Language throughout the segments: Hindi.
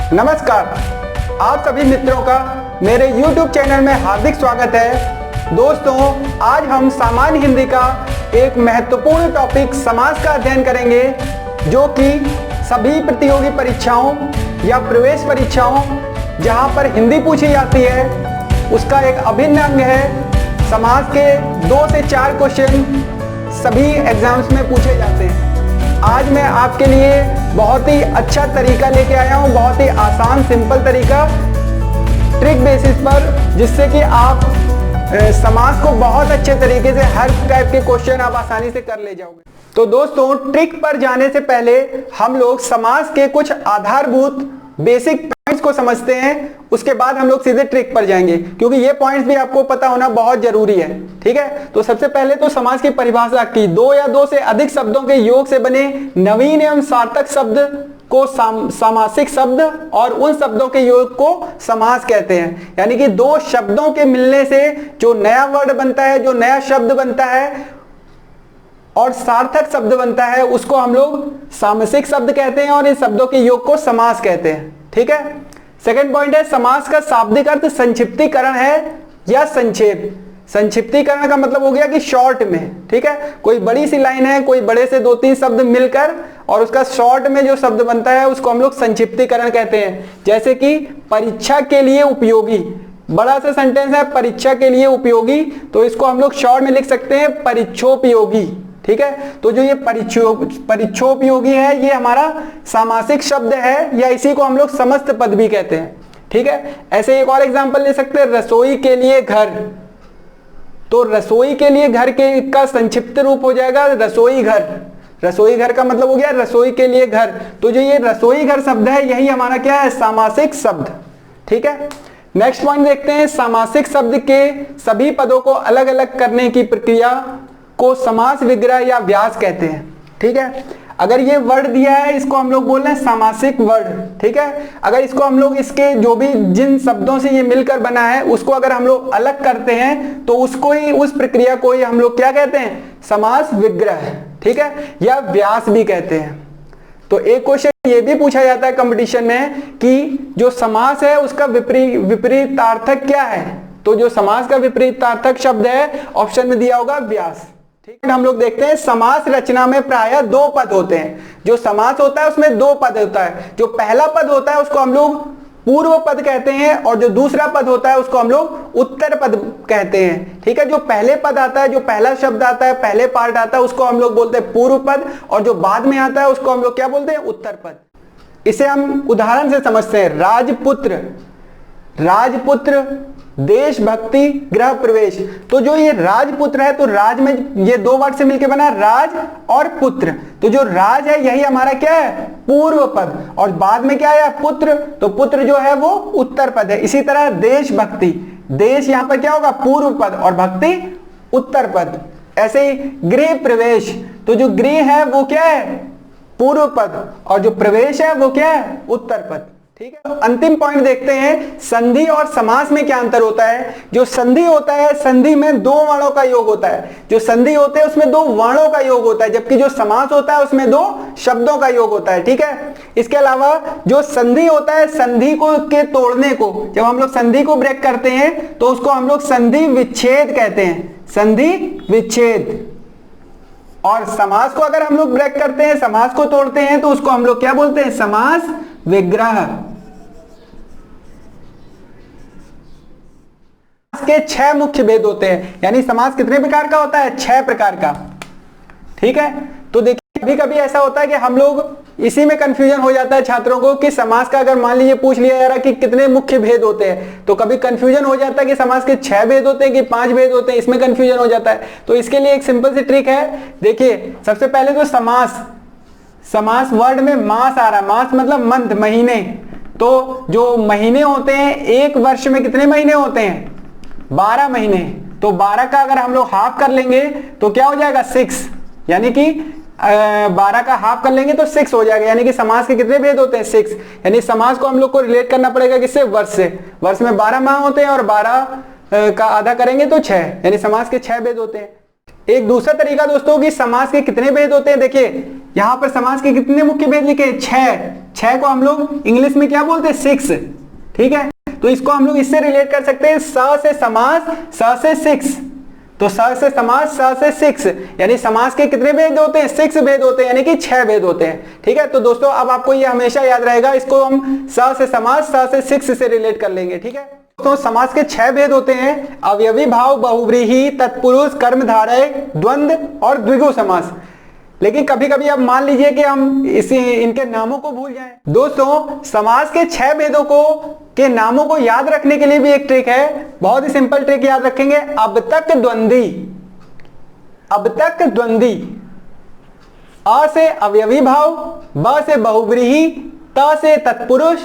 नमस्कार, आप सभी मित्रों का मेरे YouTube चैनल में हार्दिक स्वागत है। दोस्तों, आज हम सामान्य हिंदी का एक महत्वपूर्ण टॉपिक समास का अध्ययन करेंगे, जो कि सभी प्रतियोगी परीक्षाओं या प्रवेश परीक्षाओं जहां पर हिंदी पूछी जाती है उसका एक अभिन्न अंग है। समास के 2 से 4 क्वेश्चन सभी एग्जाम्स में पूछे जाते हैं। आज मैं आपके लिए बहुत ही अच्छा तरीका लेके आया हूँ, बहुत ही आसान सिंपल तरीका, ट्रिक बेसिस पर, जिससे कि आप समास को बहुत अच्छे तरीके से हर टाइप के क्वेश्चन आप आसानी से कर ले जाओगे। तो दोस्तों, ट्रिक पर जाने से पहले हम लोग समास के कुछ आधारभूत बेसिक पॉइंट्स को समझते हैं, उसके बाद हम लोग सीधे ट्रिक पर जाएंगे, क्योंकि ये पॉइंट्स भी आपको पता होना बहुत जरूरी है। ठीक है, तो सबसे पहले तो समास की परिभाषा की 2 या 2 से अधिक शब्दों के योग से बने नवीन एवं सार्थक शब्द को सामासिक शब्द और उन शब्दों के योग को समास कहते हैं। यानी कि 2 शब्दों के मिलने से जो नया वर्ड बनता है, जो नया शब्द बनता है और सार्थक शब्द बनता है, उसको हम लोग सामासिक शब्द कहते हैं और इन शब्दों के योग को समास कहते हैं। ठीक है, सेकंड पॉइंट है, समास का शाब्दिक अर्थ संक्षिप्तीकरण है या संक्षेप। संक्षिप्तीकरण का मतलब हो गया कि शॉर्ट में। ठीक है, कोई बड़ी सी लाइन है, कोई बड़े से 2-3 शब्द मिलकर और उसका शॉर्ट में जो शब्द बनता है उसको हम लोग संक्षिप्तीकरण कहते हैं। जैसे कि परीक्षा के लिए उपयोगी, बड़ा सा सेंटेंस है परीक्षा के लिए उपयोगी, तो इसको हम लोग शॉर्ट में लिख सकते हैं परीक्षोपयोगी। ठीक है, तो जो ये परीक्षोपयोगी है, ये हमारा सामासिक शब्द है, या इसी को हम लोग समस्त पद भी कहते हैं। ठीक है, ऐसे एक और एग्जांपल ले सकते हैं, रसोई के लिए घर। तो रसोई के लिए घर के का संक्षिप्त रूप हो जाएगा रसोई घर। रसोई घर का मतलब हो गया रसोई के लिए घर। तो जो ये रसोई घर शब्द है, यही हमारा क्या है, सामासिक शब्द। ठीक है, नेक्स्ट पॉइंट देखते हैं, सामासिक शब्द के सभी पदों को अलग अलग करने की प्रक्रिया को समास विग्रह या व्यास कहते हैं। ठीक है, अगर ये वर्ड दिया है, इसको हम लोग बोल रहे हैं सामासिक वर्ड। ठीक है, अगर इसको हम लोग इसके जो भी जिन शब्दों से ये मिलकर बना है उसको अगर हम लोग अलग करते हैं, तो उसको ही, उस प्रक्रिया को ही हम लोग क्या कहते हैं, समास विग्रह। ठीक है, या व्यास भी कहते हैं। तो एक क्वेश्चन ये भी पूछा जाता है कंपटीशन में कि जो समास है उसका विपरीतार्थक क्या है। तो जो समास का विपरीतार्थक शब्द है, ऑप्शन में दिया होगा व्यास। ठीक है, हम लोग देखते हैं, समास रचना में प्रायः 2 पद होते हैं। जो समास होता है उसमें 2 पद होता है। जो पहला पद होता है उसको हम लोग पूर्व पद कहते हैं, और जो दूसरा पद होता है उसको हम लोग उत्तर पद कहते हैं। ठीक है, जो पहले पद आता है, जो पहला शब्द आता है, पहले पार्ट आता है, उसको हम लोग बोलते हैं पूर्व पद, और जो बाद में आता है उसको हम लोग क्या बोलते हैं, उत्तर पद। इसे हम उदाहरण से समझते हैं, राजपुत्र, राजपुत्र, देशभक्ति, गृह प्रवेश। तो जो ये राजपुत्र है, तो राज में ये 2 वर्ड से मिलकर बना राज और पुत्र। तो जो राज है यही हमारा क्या है, पूर्व पद, और बाद में क्या है, पुत्र। तो पुत्र जो है वो उत्तर पद है। इसी तरह देशभक्ति, देश यहां पर क्या होगा, पूर्व पद, और भक्ति उत्तर पद। ऐसे ही गृह प्रवेश, तो जो गृह है वो क्या है, पूर्व पद, और जो प्रवेश है वो क्या है, उत्तर पद। ठीक है, अंतिम पॉइंट देखते हैं, संधि और समास में क्या अंतर होता है। जो संधि होता है, संधि में 2 वर्णों का योग होता है। जो संधि होते हैं उसमें 2 वर्णों का योग होता है, जबकि जो समास होता है उसमें 2 शब्दों का योग होता है। ठीक है, इसके अलावा जो संधि होता है, संधि को के तोड़ने को, जब हम लोग संधि को ब्रेक करते हैं तो उसको हम लोग संधि विच्छेद कहते हैं, संधि विच्छेद। और समास को अगर हम लोग ब्रेक करते हैं, समास को तोड़ते हैं, तो उसको हम लोग क्या बोलते हैं, समास विग्रह। के 6 मुख्य भेद होते हैं। यानी समास कितने प्रकार का होता है, 6 प्रकार का। ठीक है, तो देखिए, कभी कभी ऐसा होता है कि हम लोग इसी में कंफ्यूजन हो जाता है छात्रों को कि समास का अगर मान लीजिए पूछ लिया जा रहा कि कितने मुख्य भेद होते हैं, तो कभी कंफ्यूजन हो जाता है कि समास के 6 भेद होते हैं कि 5 भेद होते हैं, इसमें कंफ्यूजन हो जाता है। तो इसके लिए एक सिंपल सी ट्रिक है। देखिए, सबसे पहले तो समास वर्ड में मास आ रहा है, मास मतलब मंथ, महीने। तो जो महीने होते हैं, एक वर्ष में कितने महीने होते हैं, 12 महीने। तो 12 का अगर हम लोग हाफ कर लेंगे तो क्या हो जाएगा, 6। यानी कि 12 का हाफ कर लेंगे तो 6 हो जाएगा। यानी कि समास के कितने भेद होते हैं, 6। यानी समास को हम लोग को रिलेट करना पड़ेगा किससे, वर्ष से। वर्ष में 12 माह होते हैं और 12 का आधा करेंगे तो 6, यानी समास के 6 भेद होते हैं। एक दूसरा तरीका दोस्तों कि समास के कितने भेद होते हैं, देखिए यहां पर समास के कितने मुख्य भेद लिखे, 6 को हम लोग इंग्लिश में क्या बोलते हैं 6, ठीक है। तो इसको हम लोग इससे रिलेट कर सकते हैं, स से समास, स से 6, तो स से समास, स से 6, यानी समास के कितने भेद होते हैं 6 भेद होते हैं, यानी कि 6 भेद होते हैं, ठीक है। तो दोस्तों अब आपको ये हमेशा याद रहेगा, इसको हम स से समास, स से 6 से रिलेट कर लेंगे, ठीक है। तो समास के 6 भेद होते हैं, अवयवी भाव, बहुव्रीहि, तत्पुरुष, कर्मधारय, द्वंद्व और द्विगु समास। लेकिन कभी कभी अब मान लीजिए कि हम इनके नामों को भूल जाएं। दोस्तों समास के 6 भेदों के नामों को याद रखने के लिए भी एक ट्रिक है, बहुत ही सिंपल ट्रिक याद रखेंगे। अब तक द्वंद्वी, अब तक द्वंद्वी, अ से अवयवी भाव, ब से बहुव्रीहि, त से तत्पुरुष,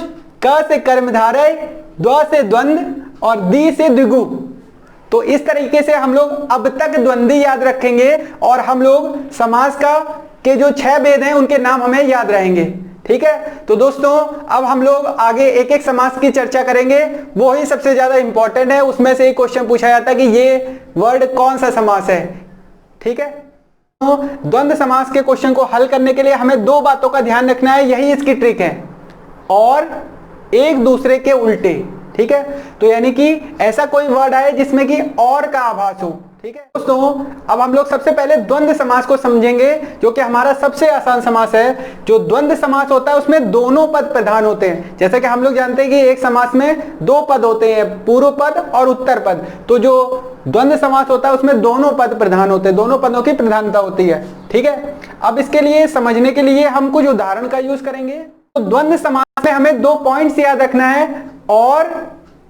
क से कर्मधारय, द्व से द्वंद्व और दी से द्विगु। तो इस तरीके से हम लोग अब तक द्वंद्वी याद रखेंगे और हम लोग समास के जो 6 भेद हैं उनके नाम हमें याद रहेंगे, ठीक है। तो दोस्तों अब हम लोग आगे एक एक समास की चर्चा करेंगे, वो ही सबसे ज्यादा इंपॉर्टेंट है। उसमें से एक क्वेश्चन पूछा जाता है कि ये वर्ड कौन सा समास है, ठीक है। तो द्वंद्व समास के क्वेश्चन को हल करने के लिए हमें 2 बातों का ध्यान रखना है, यही इसकी ट्रिक है, और एक दूसरे के उल्टे, ठीक है। तो यानी कि ऐसा कोई वर्ड आए जिसमें कि और का आभास हो, ठीक है। दोस्तों अब हम लोग सबसे पहले द्वंद्व समास को समझेंगे, जो कि हमारा सबसे आसान समास है। जो द्वंद्व समास होता है उसमें दोनों पद प्रधान होते हैं। जैसे कि हम लोग जानते हैं कि एक समास में 2 पद होते हैं, पूर्व पद और उत्तर पद। तो जो द्वंद्व समास होता है उसमें दोनों पद प्रधान होते हैं, दोनों पदों की प्रधानता होती है, ठीक है। अब इसके लिए समझने के लिए हम कुछ उदाहरण का यूज करेंगे। तो द्वंद्व समास में हमें 2 पॉइंट्स याद रखना है, और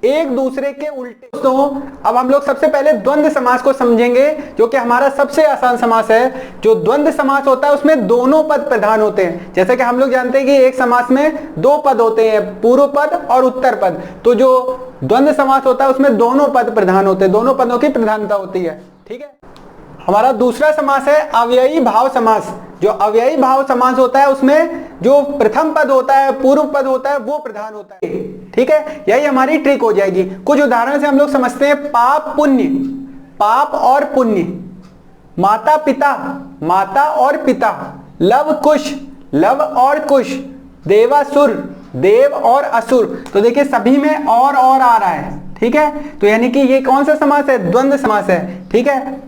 एक दूसरे के उल्टे। दोस्तों अब हम लोग सबसे पहले द्वंद्व समास को समझेंगे, जो कि हमारा सबसे आसान समास है। जो द्वंद्व समास होता है उसमें दोनों पद प्रधान होते हैं। जैसे कि हम लोग जानते हैं कि एक समास में 2 पद होते हैं, पूर्व पद और उत्तर पद। तो जो द्वंद्व समास होता है उसमें दोनों पद प्रधान होते हैं, दोनों पदों की प्रधानता होती है, ठीक है। हमारा दूसरा समास है अव्ययी भाव समास। जो अव्ययी भाव समास होता है उसमें जो प्रथम पद होता है, पूर्व पद होता है, वो प्रधान होता है, ठीक है। यही हमारी ट्रिक हो जाएगी। कुछ उदाहरण से हम लोग समझते हैं। पाप पुण्य, पाप और पुण्य, माता पिता, माता और पिता, लव कुश, लव और कुश, देवासुर, देव और असुर। तो देखिए सभी में और आ रहा है, ठीक है। तो यानी कि ये कौन सा समास है, द्वंद्व समास है, ठीक है।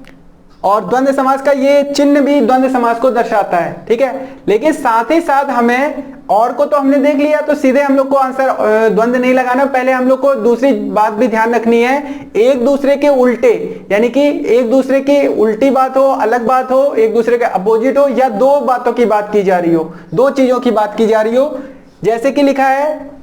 और द्वंद्व समास का ये चिन्ह भी द्वंद्व समास को दर्शाता है, ठीक है। लेकिन साथ ही साथ हमें और को तो हमने देख लिया, तो सीधे हम लोग को आंसर द्वंद्व नहीं लगाना। पहले हम लोग को दूसरी बात भी ध्यान रखनी है, एक दूसरे के उल्टे, यानी कि एक दूसरे की उल्टी बात हो, अलग बात हो, एक दूसरे के अपोजिट हो, या 2 बातों की बात की जा रही हो, 2 चीजों की बात की जा रही हो। जैसे कि लिखा है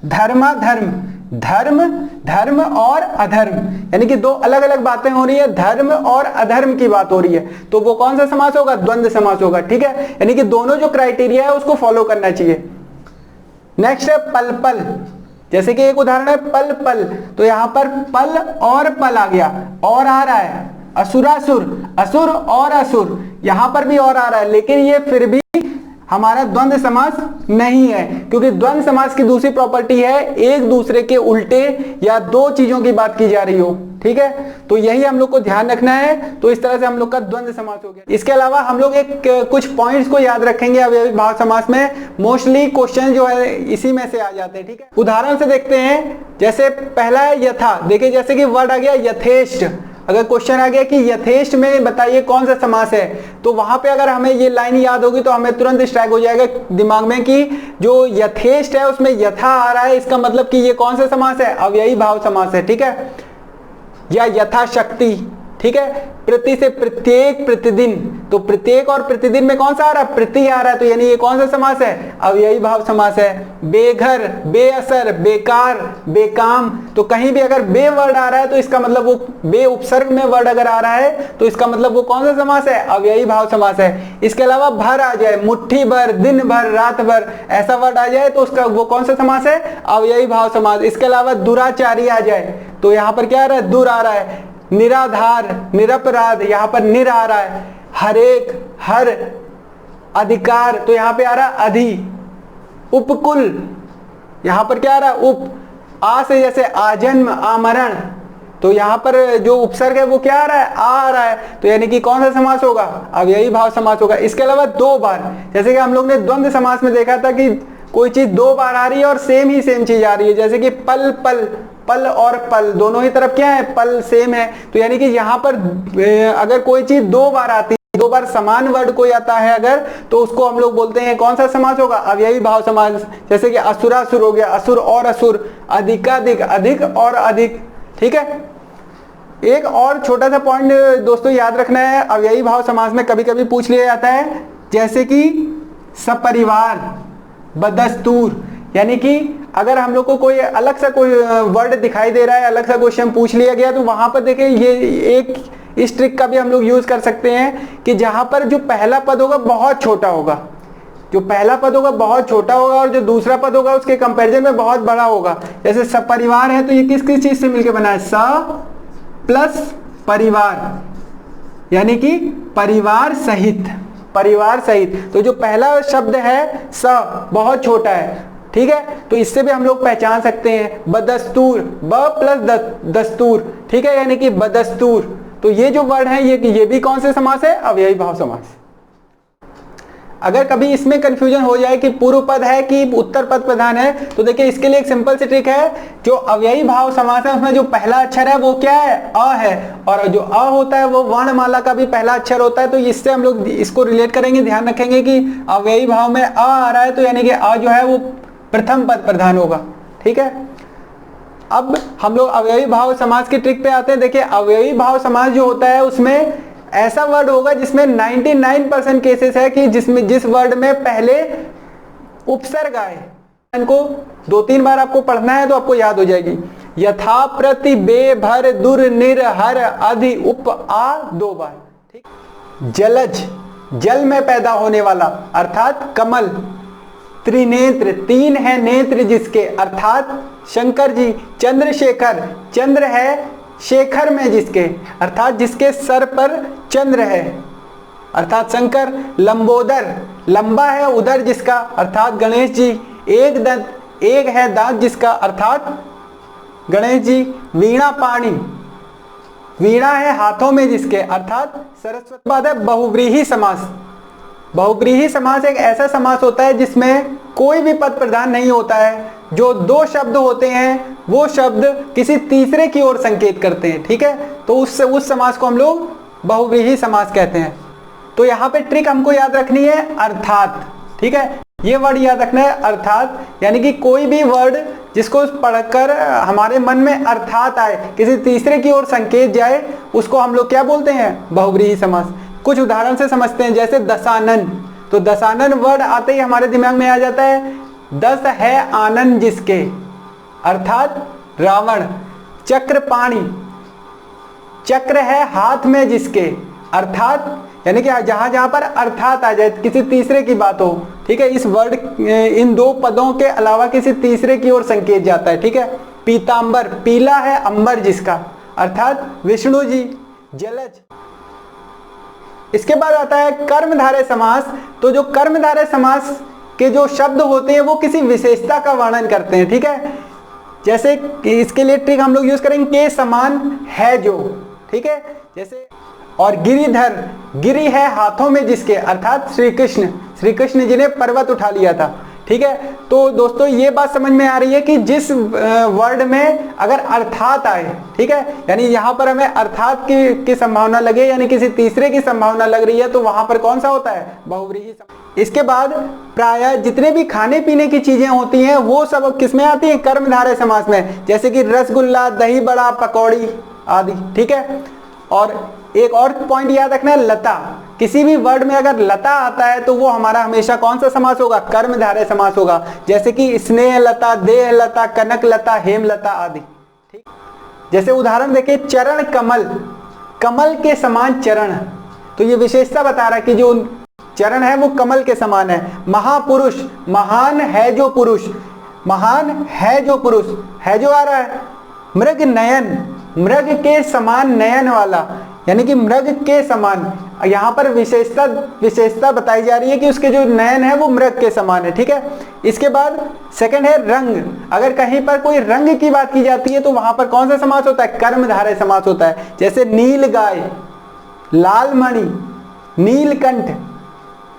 धर्माधर्म, धर्म, धर्म और अधर्म, यानी कि 2 अलग अलग बातें हो रही है, धर्म और अधर्म की बात हो रही है। तो वो कौन सा समास होगा, द्वंद्व समास होगा, ठीक है। यानी कि दोनों जो क्राइटेरिया है उसको फॉलो करना चाहिए। नेक्स्ट है पल पल। जैसे कि एक उदाहरण है पल पल, तो यहां पर पल और पल आ गया, और आ रहा है असुरासुर, असुर और असुर, यहां पर भी और आ रहा है। लेकिन ये फिर भी हमारा द्वंद्व समास नहीं है, क्योंकि द्वंद्व समास की दूसरी प्रॉपर्टी है एक दूसरे के उल्टे या 2 चीजों की बात की जा रही हो, ठीक है। तो यही हम लोग को ध्यान रखना है। तो इस तरह से हम लोग का द्वंद्व समास हो गया। इसके अलावा हम लोग कुछ पॉइंट्स को याद रखेंगे अव्ययी भाव समास में। मोस्टली क्वेश्चन जो है इसी में से आ जाते हैं, ठीक है। उदाहरण से देखते हैं। जैसे पहला है यथा। देखिए जैसे कि वर्ड आ गया यथेष्ट। अगर क्वेश्चन आ गया कि यथेष्ट में बताइए कौन सा समास है, तो वहां पे अगर हमें ये लाइन याद होगी तो हमें तुरंत स्ट्राइक हो जाएगा दिमाग में कि जो यथेष्ट है उसमें यथा आ रहा है, इसका मतलब कि ये कौन सा समास है, अव्ययी भाव समास है, ठीक है। या यथाशक्ति, ठीक है। प्रति से प्रत्येक, प्रतिदिन, तो प्रत्येक और प्रतिदिन में कौन सा आ रहा है, प्रति आ रहा है, तो यानी ये कौन सा समास है, अव्ययी भाव समास है। बेघर, बेअसर, बेकार, बेकाम, तो कहीं भी अगर बे वर्ड आ रहा है तो इसका मतलब वो बे उपसर्ग में वर्ड अगर आ रहा है तो इसका मतलब वो कौन सा समास है, अव्ययी भाव समास है। इसके अलावा भर आ जाए, मुट्ठी भर, दिन भर, रात भर, ऐसा वर्ड आ जाए तो उसका वो कौन सा समास है, अव्ययी भाव समास। इसके अलावा दुराचारी आ जाए तो यहाँ पर क्या आ रहा है, दुर आ रहा है। निराधार, निरपराध, यहां पर निर आ रहा है। हरेक, हर, अधिकार, तो यहां पे आ रहा है अधि। उपकुल, यहां पर क्या आ रहा है, उप। आ से जैसे आजन्म, आमरण, तो यहाँ पर जो उपसर्ग है वो क्या आ रहा है, आ रहा है, तो यानी कि कौन सा समास होगा, अव्ययी भाव समास होगा। इसके अलावा दो बार, जैसे कि हम लोग ने द्वंद्व समास में देखा था कि कोई चीज दो बार आ रही है और सेम ही सेम चीज आ रही है, जैसे कि पल पल, पल और पल दोनों ही तरफ क्या है, पल सेम है। तो यानी कि यहाँ पर अगर कोई चीज दो बार आती है, दो बार समान वर्ड कोई आता है अगर, तो उसको हम लोग बोलते हैं कौन सा समास होगा, अव्ययी भाव समास। जैसे कि असुरासुर हो गया, असुर और असुर, अधिकाधिक, अधिक और अधिक। ठीक है, एक और छोटा सा पॉइंट दोस्तों याद रखना है, अव्ययी भाव समास में कभी कभी पूछ लिया जाता है, जैसे कि सपरिवार, बदस्तूर, यानी कि अगर हम लोग को कोई अलग सा कोई वर्ड दिखाई दे रहा है, अलग सा क्वेश्चन पूछ लिया गया, तो वहां पर देखिए ये एक इस ट्रिक का भी हम लोग यूज कर सकते हैं कि जहां पर जो पहला पद होगा बहुत छोटा होगा, जो पहला पद होगा बहुत छोटा होगा और जो दूसरा पद होगा उसके कंपैरिजन में बहुत बड़ा होगा। जैसे सपरिवार है तो ये किस किस चीज से मिलकर बना है, स प्लस परिवार, यानी कि परिवार सहित, परिवार सहित। तो जो पहला शब्द है स बहुत छोटा है, ठीक है, तो इससे भी हम लोग पहचान सकते हैं। बदस्तूर, ब प्लस दस्तूर, ठीक है, यानी कि बदस्तूर। तो ये जो वर्ड है ये भी कौन से समास है, अव्ययी भाव समास। अगर कभी इसमें कंफ्यूजन हो जाए कि पूर्व पद है कि उत्तर पद प्रधान है, तो देखिए इसके लिए एक सिंपल सी ट्रिक है, जो अव्ययी भाव समास है उसमें जो पहला अक्षर है वो क्या है, अ है, और जो अ होता है वो वर्णमाला का भी पहला अक्षर होता है। तो इससे हम लोग इसको रिलेट करेंगे, ध्यान रखेंगे कि अव्ययी भाव में अ आ रहा है, तो यानी कि अ जो है वो प्रथम पद प्रधान होगा। ठीक है, अब हम लोग अव्ययी भाव समास की ट्रिक पे आते हैं। देखिए अव्ययी भाव समास जो होता है उसमें ऐसा वर्ड होगा जिसमें 99% केसेस है कि जिस वर्ड में पहले उपसर्ग आए। इनको 2-3 बार आपको पढ़ना है तो आपको याद हो जाएगी। यथा, प्रति, बे, भर, दुर, निर, हर, अधि, उप, आ 2 बार। ठीक। जलज, जल में पैदा होने वाला अर्थात कमल। त्रिनेत्र, 3 है नेत्र जिसके अर्थात शंकर जी। चंद्रशेखर, चंद्र है शेखर में जिसके अर्थात जिसके सर पर चंद्र है अर्थात शंकर। लंबोदर, लंबा है उदर जिसका अर्थात गणेश जी। एक दंत, एक है दांत जिसका अर्थात गणेश जी। वीणा पाणी, वीणा है हाथों में जिसके अर्थात सरस्वती। बात है बहुव्रीहि समास। बहुव्रीहि समास एक ऐसा समास होता है जिसमें कोई भी पद प्रधान नहीं होता है, जो 2 शब्द होते हैं वो शब्द किसी तीसरे की ओर संकेत करते हैं। ठीक है, तो उस समास को हम लोग बहुव्रीहि समास कहते हैं। तो यहाँ पे ट्रिक हमको याद रखनी है अर्थात। ठीक है, ये वर्ड याद रखना है अर्थात, यानी कि कोई भी वर्ड जिसको पढ़कर हमारे मन में अर्थात आए, किसी तीसरे की ओर संकेत जाए, उसको हम लोग क्या बोलते हैं, बहुव्रीहि समास। कुछ उदाहरण से समझते हैं, जैसे दशानन। तो दशानन वर्ड आते ही हमारे दिमाग में आ जाता है 10 है आनंद जिसके अर्थात रावण। चक्रपाणी, चक्र है हाथ में जिसके अर्थात, यानी कि जहां जहां पर अर्थात आ जाए, किसी तीसरे की बात हो। ठीक है, इस वर्ड इन 2 पदों के अलावा किसी तीसरे की ओर संकेत जाता है। ठीक है, पीतांबर, पीला है अंबर जिसका अर्थात विष्णु जी। जलज। इसके बाद आता है कर्मधारय समास। तो जो कर्मधारय समास के जो शब्द होते हैं वो किसी विशेषता का वर्णन करते हैं। ठीक है, जैसे इसके लिए ट्रिक हम लोग यूज करेंगे के समान है जो। ठीक है, जैसे और गिरिधर, गिरि है हाथों में जिसके अर्थात श्री कृष्ण। श्री कृष्ण जी ने पर्वत उठा लिया था। ठीक है, तो दोस्तों ये बात समझ में आ रही है कि जिस वर्ड में अगर अर्थात आए, ठीक है, यानी यहाँ पर हमें अर्थात की संभावना लगे, यानी किसी तीसरे की संभावना लग रही है, तो वहां पर कौन सा होता है, बहुव्रीहि। इसके बाद प्रायः जितने भी खाने पीने की चीजें होती हैं वो सब किसमें आती हैं, कर्मधारय समास में, जैसे कि रसगुल्ला, दही बड़ा, पकौड़ी आदि। ठीक है, और एक और पॉइंट याद रखना है, लता। किसी भी वर्ड में अगर लता आता है तो वो हमारा हमेशा कौन सा समास होगा, कर्मधारय समास होगा। जैसे कि स्नेह लता, देह लता, कनक लता, हेम लता आदि। ठीक, जैसे उदाहरण देखिए, चरण कमल, कमल के समान चरण। तो ये विशेषता बता रहा है कि जो चरण है वो कमल के समान है। महापुरुष, महान है जो पुरुष, महान है जो पुरुष, है जो आ रहा है। मृग नयन, मृग के समान नयन वाला, यानी कि मृग के समान। यहाँ पर विशेषता बताई जा रही है कि उसके जो नयन है वो मृग के समान है। ठीक है, इसके बाद सेकंड है रंग। अगर कहीं पर कोई रंग की बात की जाती है तो वहां पर कौन सा समास होता है? कर्मधारय समास होता है। जैसे नील गाय, लाल मणि, नीलकंठ,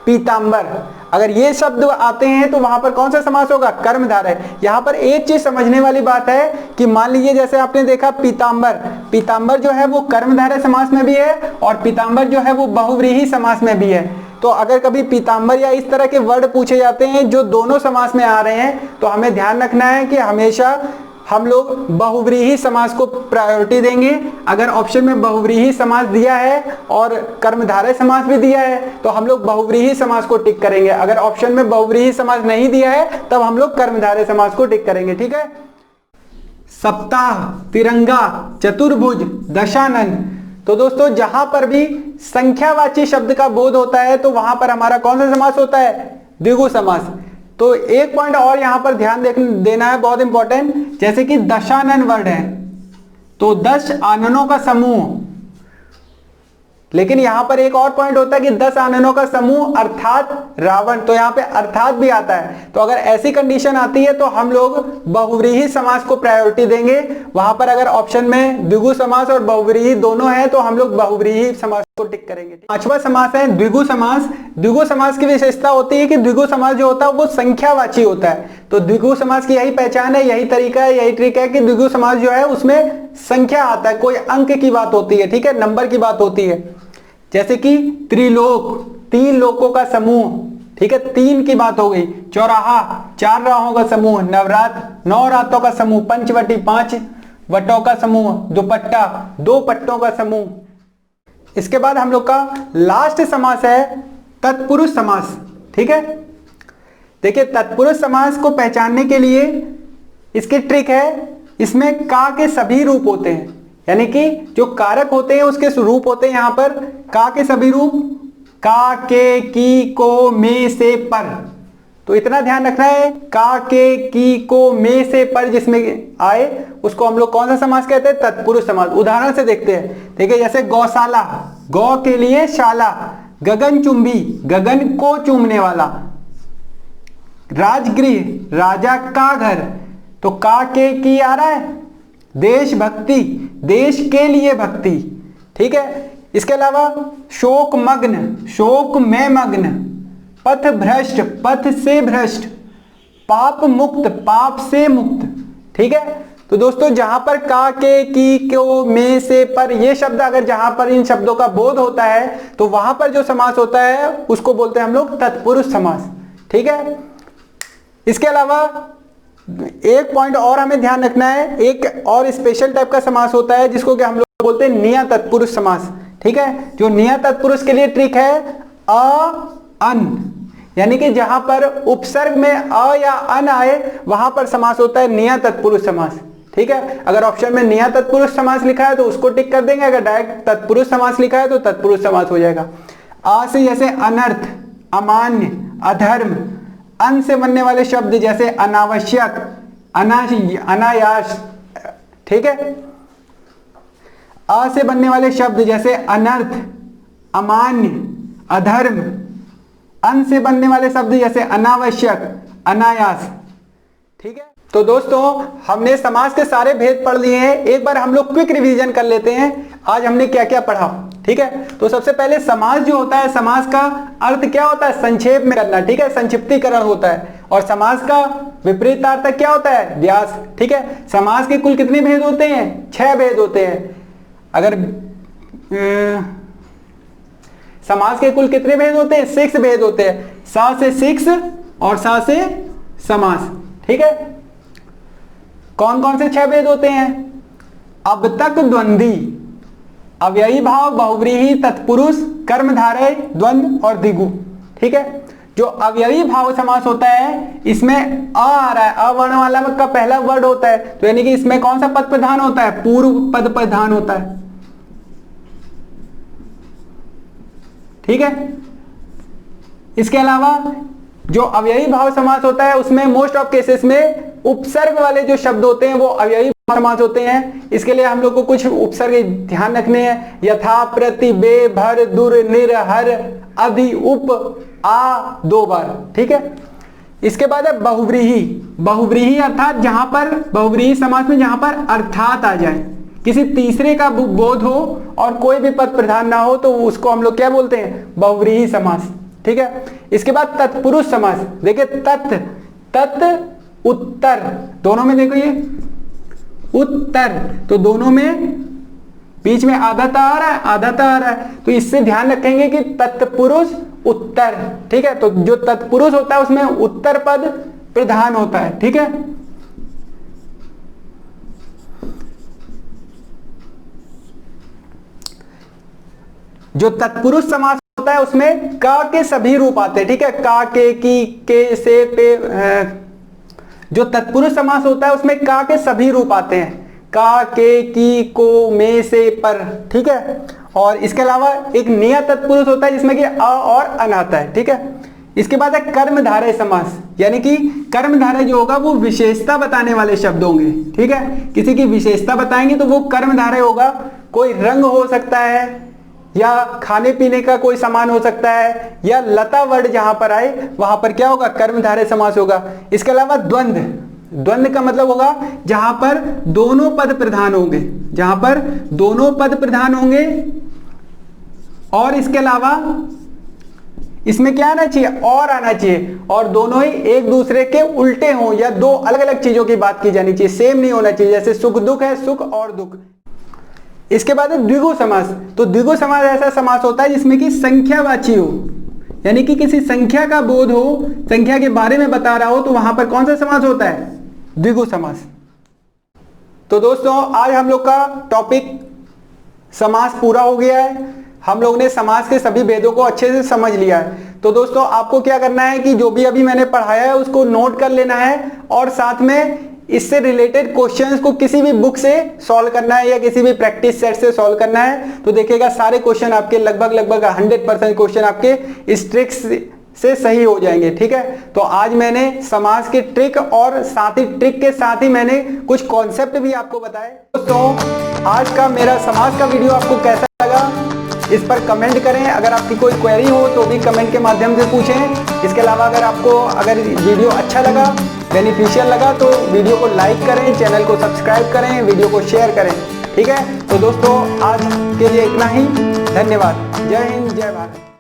पीतांबर, अगर ये शब्द आते हैं तो वहां पर कौन सा समास होगा? कर्मधारय। यहां पर एक चीज समझने वाली बात है कि मान लीजिए जैसे आपने देखा पीतांबर, पीतांबर जो है वो कर्मधारय समास में भी है और पीतांबर जो है वो बहुव्रीहि समास में भी है। तो अगर कभी पीतांबर या इस तरह के वर्ड पूछे जाते हैं जो दोनों समास में आ रहे हैं तो हमें ध्यान रखना है कि हमेशा हम लोग बहुव्रीहि समास को प्रायोरिटी देंगे। अगर ऑप्शन में बहुव्रीहि समास दिया है और कर्मधारय समास भी दिया है तो हम लोग बहुव्रीहि समास को टिक करेंगे। अगर ऑप्शन में बहुव्रीहि समास नहीं दिया है तब हम लोग कर्मधारय समास को टिक करेंगे। ठीक है, सप्ताह, तिरंगा, चतुर्भुज, दशानन। तो दोस्तों जहां पर भी संख्यावाची शब्द का बोध होता है तो वहां पर हमारा कौन सा समास होता है? द्विगु समास। तो एक पॉइंट और यहां पर ध्यान देना है, बहुत इंपॉर्टेंट। जैसे कि दशानन वर्ड है तो 10 आननों का समूह, लेकिन यहां पर एक और पॉइंट होता है कि 10 आननों का समूह अर्थात रावण। तो यहां पे अर्थात भी आता है। तो अगर ऐसी कंडीशन आती है तो हम लोग बहुव्रीहि समास को प्रायोरिटी देंगे। वहां पर अगर ऑप्शन में द्विगु समास और बहुव्रीहि दोनों है तो हम लोग बहुव्रीहि समास को टिक करेंगे। पांचवा समास है द्विगु समास। द्विगु समास की विशेषता होती है कि द्विगु समास जो होता है वो संख्यावाची होता है। तो द्विगु समास की यही पहचान है, यही तरीका है, यही ट्रिक है कि द्विगु समास जो है उसमें संख्या आता है, कोई अंक की बात होती है। ठीक है, नंबर की बात होती है। जैसे कि त्रिलोक, 3 लोकों का समूह। ठीक है, 3 की बात हो गई। चौराहा, 4 राहों का समूह। नवरात्र, 9 रातों का समूह। पंचवटी, 5 वटों का समूह। दुपट्टा, 2 पट्टों का समूह। इसके बाद हम लोग का लास्ट समास है तत्पुरुष समास। ठीक है, देखिए तत्पुरुष समास को पहचानने के लिए इसकी ट्रिक है, इसमें का के सभी रूप होते हैं, यानी कि जो कारक होते हैं उसके रूप होते हैं। यहां पर का के सभी रूप, का, के, की, को, में, से, पर। तो इतना ध्यान रखना है, का, के, की, को, में, से, पर जिसमें आए उसको हम लोग कौन सा समास कहते हैं? तत्पुरुष समास। उदाहरण से देखते हैं। देखिए जैसे गौशाला, गौ के लिए शाला। गगनचुंबी, गगन को चूमने वाला। राजगृह, राजा का घर। तो का, के, की आ रहा है। देशभक्ति, देश के लिए भक्ति। ठीक है, इसके अलावा शोक मग्न, शोक में मग्न। पथ भ्रष्ट, पथ से भ्रष्ट। पाप मुक्त, पाप से मुक्त। ठीक है, तो दोस्तों जहां पर का, के, की, को, में, से, पर ये शब्द अगर जहां पर इन शब्दों का बोध होता है तो वहां पर जो समास होता है उसको बोलते हैं हम लोग तत्पुरुष समास। ठीक है, इसके अलावा एक पॉइंट और हमें ध्यान रखना है, एक और स्पेशल टाइप का समास होता है जिसको कि हम लोग बोलते हैं निया तत्पुरुष समास। ठीक है, जो निया तत्पुरुष के लिए ट्रिक है अ, अन, यानी कि जहां पर उपसर्ग में अ या अन आए वहां पर समास होता है निया तत्पुरुष समास। ठीक है, अगर ऑप्शन में निया तत्पुरुष समास लिखा है तो उसको टिक कर देंगे, अगर डायरेक्ट तत्पुरुष समास लिखा है तो तत्पुरुष समास हो जाएगा। आ से जैसे अनर्थ, अमान्य, अधर्म। अन से बनने वाले शब्द जैसे अनावश्यक, अनायास। ठीक है, अ से बनने वाले शब्द जैसे अनर्थ, अमान्य, अधर्म। अन से बनने वाले शब्द जैसे अनावश्यक, अनायास। ठीक है, तो दोस्तों हमने समास के सारे भेद पढ़ लिए हैं। एक बार हम लोग क्विक रिवीजन कर लेते हैं आज हमने क्या क्या पढ़ा। ठीक है, तो सबसे पहले समास जो होता है, समास का अर्थ क्या होता है? संक्षेप में करना। ठीक है, संक्षिप्तीकरण होता है। और समास का विपरीत अर्थ क्या होता है? व्यास। ठीक है, समास के कुल कितने भेद होते हैं? 6 भेद होते हैं। अगर समास के कुल कितने भेद होते हैं? 6 भेद होते हैं। सा से 6 और सा से समास। ठीक है, कौन कौन से 6 भेद होते हैं? अब तक द्वंद्वी, अव्ययी भाव, बहुव्रीहि, तत्पुरुष, कर्मधारय, द्वंद्व और द्विगु। ठीक है, जो अव्ययी भाव समास होता है इसमें आ रहा है, अवर्ण वाला का पहला वर्ड होता है, तो यानी कि इसमें कौन सा पद प्रधान होता है? पूर्व पद प्रधान होता है। ठीक है, इसके अलावा जो अव्ययी भाव समास होता है उसमें मोस्ट ऑफ केसेस में उपसर्ग वाले जो शब्द होते हैं वो अव्ययी भाव समास होते हैं। इसके लिए हम लोग को कुछ उपसर्ग ध्यान रखने हैं। यथा, प्रति, बे, भर, दुर, निर, हर, अधि, उप, आ 2 बार। ठीक है। इसके बाद है बहुव्रीहि। बहुव्रीहि अर्थात जहां पर बहुव्रीहि समास में जहां पर अर्थात आ जाए, किसी तीसरे का बोध हो और कोई भी पद प्रधान ना हो, तो उसको हम लोग क्या बोलते हैं? बहुव्रीहि समास। ठीक है। इसके बाद तत्पुरुष समास। देखिए तत्, तत्, उत्तर, दोनों में देखो ये उत्तर, तो दोनों में बीच में आधा आ रहा है, आधा आ रहा है, तो इससे ध्यान रखेंगे कि तत्पुरुष उत्तर। ठीक है। तो जो तत्पुरुष होता है उसमें उत्तर पद प्रधान होता है। ठीक है। जो तत्पुरुष समास होता है उसमें का के सभी रूप आते हैं। ठीक है। का, के, से, पे। जो तत्पुरुष समास होता है उसमें का के सभी रूप आते हैं, का, के, की, को, में, से, पर। ठीक है। और इसके अलावा एक नियत तत्पुरुष होता है जिसमें कि अ और अन आता है। ठीक है। इसके बाद है कर्मधारय समास, यानी कि कर्मधारय जो होगा वो विशेषता बताने वाले शब्द होंगे। ठीक है। किसी की विशेषता बताएंगे तो वो कर्मधारय होगा। कोई रंग हो सकता है, या खाने पीने का कोई सामान हो सकता है, या लता वर्ड जहां पर आए वहां पर क्या होगा? कर्मधारय समास होगा। इसके अलावा द्वंद्व, द्वंद्व का मतलब होगा जहां पर दोनों पद प्रधान होंगे, जहां पर दोनों पद प्रधान होंगे। और इसके अलावा इसमें क्या आना चाहिए? और आना चाहिए, और दोनों ही एक दूसरे के उल्टे हों, या दो अलग अलग चीजों की बात की जानी चाहिए, सेम नहीं होना चाहिए। जैसे सुख दुख है, सुख और दुख। इसके बाद है द्विगु समास। तो द्विगु समास ऐसा समास होता है जिसमें कि संख्यावाची हो, यानी कि किसी संख्या का बोध हो, संख्या के बारे में बता रहा हो, तो वहां पर कौन सा समास होता है? द्विगु समास। तो दोस्तों आज हम लोग का टॉपिक समास पूरा हो गया है। हम लोग ने समास के सभी भेदों को अच्छे से समझ लिया है। तो दोस्तों आपको क्या करना है कि जो भी अभी मैंने पढ़ाया है उसको नोट कर लेना है, और साथ में इससे रिलेटेड क्वेश्चंस को किसी भी बुक से सॉल्व करना है या किसी भी प्रैक्टिस सेट से सॉल्व करना है। तो देखिएगा सारे क्वेश्चन आपके लगभग 100% क्वेश्चन आपके इस ट्रिक से सही हो जाएंगे। ठीक है। तो आज मैंने समास के ट्रिक और साथ ही ट्रिक के साथ ही मैंने कुछ कॉन्सेप्ट भी आपको बताए। दोस्तों आज का मेरा समास का वीडियो आपको कैसा लगा इस पर कमेंट करें। अगर आपकी कोई क्वेरी हो तो भी कमेंट के माध्यम से पूछें। इसके अलावा अगर वीडियो अच्छा लगा, बेनिफिशियल लगा, तो वीडियो को लाइक करें, चैनल को सब्सक्राइब करें, वीडियो को शेयर करें। ठीक है। तो दोस्तों आज के लिए इतना ही। धन्यवाद। जय हिंद, जय भारत।